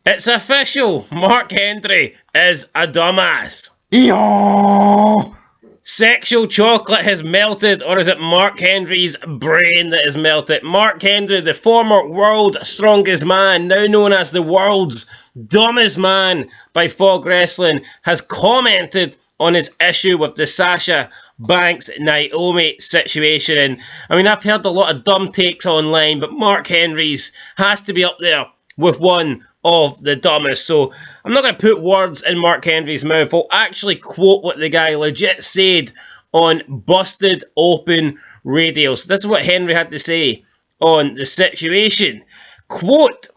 It's official. Mark Henry is a dumbass. Yo! Sexual chocolate has melted, or is it Mark Henry's brain that has melted? Mark Henry, the former world's strongest man, now known as the world's dumbest man by Fog Wrestling, has commented on his issue with the Sasha Banks Naomi situation. And I mean, I've heard a lot of dumb takes online, but Mark Henry's has to be up there with one of the dumbest. So I'm not going to put words in Mark Henry's mouth. I'll actually quote what the guy legit said on Busted Open Radio. So this is what Henry had to say on the situation. Quote,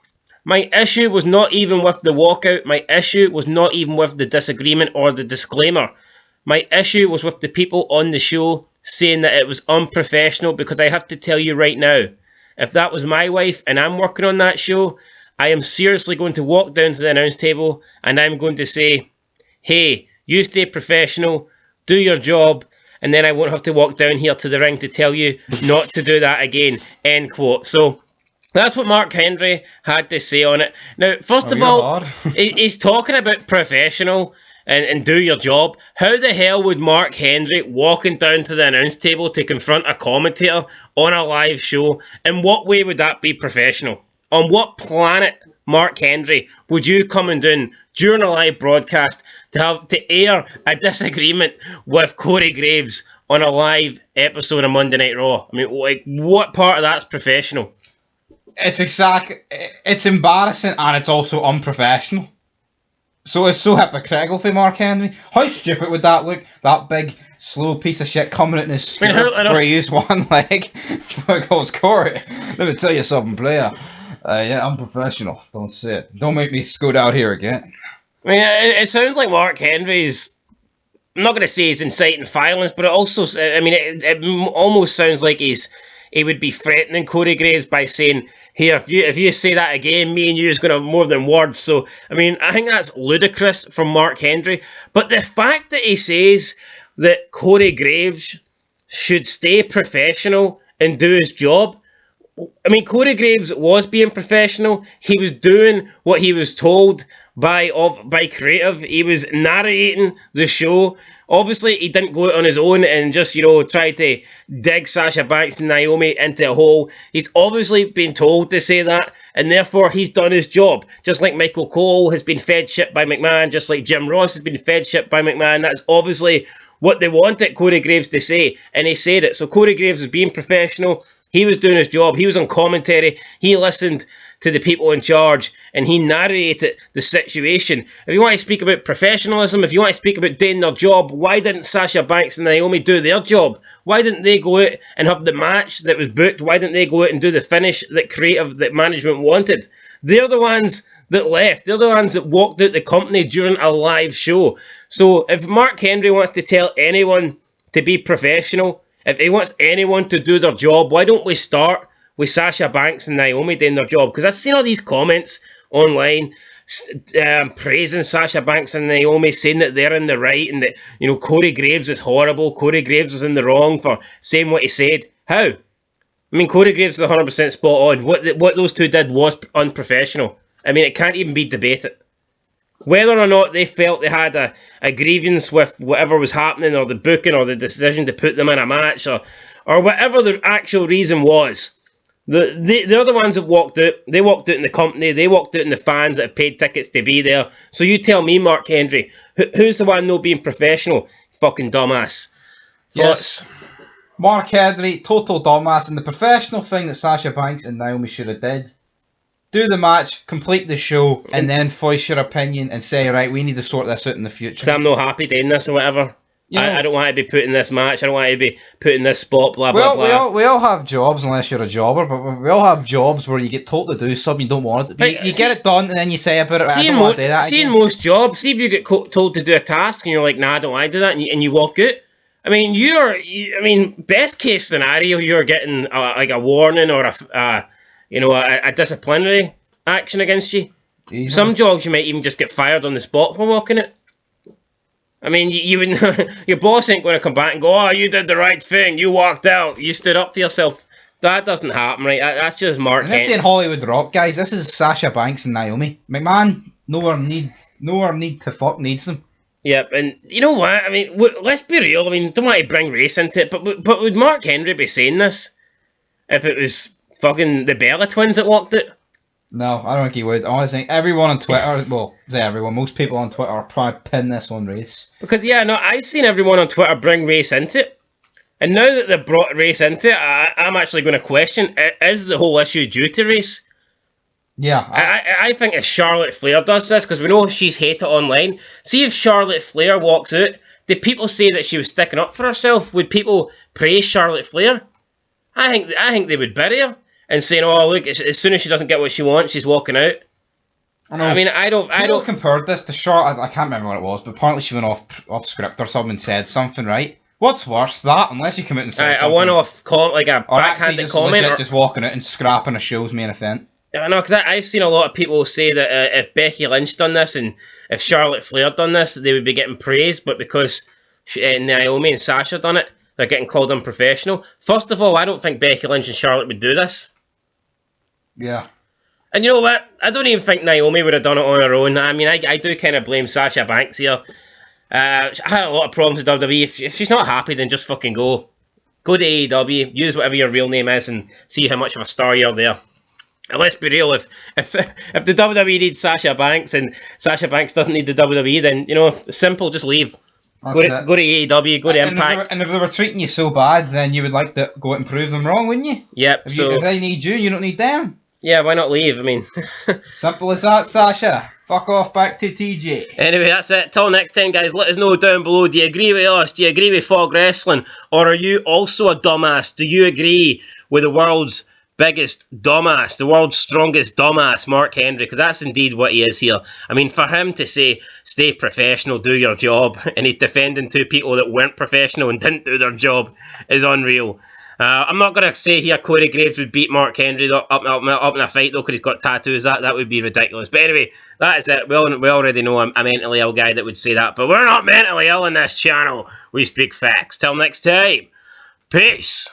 "My issue was not even with the walkout. My issue was not even with the disagreement or the disclaimer. My issue was with the people on the show saying that it was unprofessional, because I have to tell you right now, if that was my wife and I'm working on that show, I am seriously going to walk down to the announce table and I'm going to say, hey, you stay professional, do your job, and then I won't have to walk down here to the ring to tell you not to do that again," end quote. So that's what Mark Henry had to say on it. Now, first of all, he's talking about professional and do your job. How the hell would Mark Henry walking down to the announce table to confront a commentator on a live show, in what way would that be professional? On what planet, Mark Henry, would you come and do during a live broadcast to have to air a disagreement with Corey Graves on a live episode of Monday Night Raw? I mean, like, what part of that's professional? It's embarrassing, and it's also unprofessional. So it's so hypocritical for Mark Henry. How stupid would that look? That big, slow piece of shit coming out in his scooter where he used one leg. Goes, Corey, let me tell you something, player. Yeah, I'm professional. Don't say it. Don't make me scoot out here again. I mean, it sounds like Mark Henry's, I'm not going to say he's inciting violence, but it also, I mean, it almost sounds like he would be threatening Corey Graves by saying, here, if you say that again, me and you is going to have more than words. So, I mean, I think that's ludicrous from Mark Henry. But the fact that he says that Corey Graves should stay professional and do his job, I mean, Corey Graves was being professional. He was doing what he was told by creative. He was narrating the show. Obviously, he didn't go out on his own and just, try to dig Sasha Banks and Naomi into a hole. He's obviously been told to say that, and therefore he's done his job. Just like Michael Cole has been fed shit by McMahon, just like Jim Ross has been fed shit by McMahon. That's obviously what they wanted Corey Graves to say, and he said it. So Corey Graves was being professional. He was doing his job. He was on commentary. He listened to the people in charge, and he narrated the situation. If you want to speak about professionalism, if you want to speak about doing their job, why didn't Sasha Banks and Naomi do their job? Why didn't they go out and have the match that was booked? Why didn't they go out and do the finish that management wanted? They're the ones that left. They're the ones that walked out the company during a live show. So if Mark Henry wants to tell anyone to be professional, if he wants anyone to do their job, why don't we start with Sasha Banks and Naomi doing their job? Because I've seen all these comments online praising Sasha Banks and Naomi, saying that they're in the right and that, Corey Graves is horrible. Corey Graves was in the wrong for saying what he said. How? I mean, Corey Graves was 100% spot on. What those two did was unprofessional. I mean, it can't even be debated. Whether or not they felt they had a grievance with whatever was happening, or the booking, or the decision to put them in a match, or whatever the actual reason was, they're the ones that walked out. They walked out in the company. They walked out in the fans that have paid tickets to be there. So you tell me, Mark Henry, who's the one not being professional? Fucking dumbass. Yes. Mark Henry, total dumbass. And the professional thing that Sasha Banks and Naomi should have did, do the match, complete the show, and then voice your opinion and say, right, we need to sort this out in the future. Because I'm not happy doing this or whatever. I don't want to be put in this match. I don't want to be put in this spot, blah, blah, blah. We all have jobs, unless you're a jobber, but we all have jobs where you get told to do something you don't want it to be. You get it done, and then you say about it, I don't want to do that again. Most jobs, see if you get told to do a task, and you're like, nah, I don't want to do that, and you walk out. I mean, best case scenario, you're getting a warning or a disciplinary action against you. Easy. Some jobs you might even just get fired on the spot for walking it. I mean, you would your boss ain't going to come back and go, oh, you did the right thing, you walked out, you stood up for yourself. That doesn't happen, right? That's just Mark. This ain't Hollywood Rock, guys. This is Sasha Banks and Naomi. McMahon, nowhere need to fuck needs them. Yep, and you know what? I mean, let's be real. I mean, don't want to bring race into it, but would Mark Henry be saying this if it was fucking the Bella twins that walked it? No, I don't think he would. Honestly, everyone on Twitter, well, say everyone, most people on Twitter are probably pin this on race. Because, yeah, no, I've seen everyone on Twitter bring race into it. And now that they've brought race into it, I'm actually going to question, is the whole issue due to race? Yeah. I think if Charlotte Flair does this, because we know she's hated online, see if Charlotte Flair walks out, did people say that she was sticking up for herself? Would people praise Charlotte Flair? I think they would bury her and saying, "Oh, look, as soon as she doesn't get what she wants, she's walking out." I mean, I don't compared this to Charlotte. I can't remember what it was, but apparently she went off script or something and said something, right? What's worse, that unless you come out and say something, a one-off comment, like a backhanded comment, or just walking out and scrapping a show's main event. I know, because I've seen a lot of people say that if Becky Lynch done this and if Charlotte Flair done this, they would be getting praised, but because Naomi and Sasha done it, they're getting called unprofessional. First of all, I don't think Becky Lynch and Charlotte would do this. Yeah. And you know what? I don't even think Naomi would have done it on her own. I mean, I do kind of blame Sasha Banks here. I had a lot of problems with WWE. If she's not happy, then just fucking go. Go to AEW, use whatever your real name is, and see how much of a star you're there. And let's be real, if the WWE needs Sasha Banks and Sasha Banks doesn't need the WWE, then, you know, simple, just leave. Go to AEW, go to Impact. And if they were treating you so bad, then you would like to go out and prove them wrong, wouldn't you? Yep. If they need you don't need them. Yeah, why not leave? I mean... Simple as that, Sasha. Fuck off back to TJ. Anyway, that's it. Till next time, guys, let us know down below. Do you agree with us? Do you agree with Fog Wrestling? Or are you also a dumbass? Do you agree with the world's biggest dumbass, the world's strongest dumbass, Mark Henry? Because that's indeed what he is here. I mean, for him to say, stay professional, do your job, and he's defending two people that weren't professional and didn't do their job, is unreal. I'm not going to say here Corey Graves would beat Mark Henry up in a fight, though, because he's got tattoos. That would be ridiculous. But anyway, that is it. We already know I'm a mentally ill guy that would say that. But we're not mentally ill in this channel. We speak facts. Till next time, peace.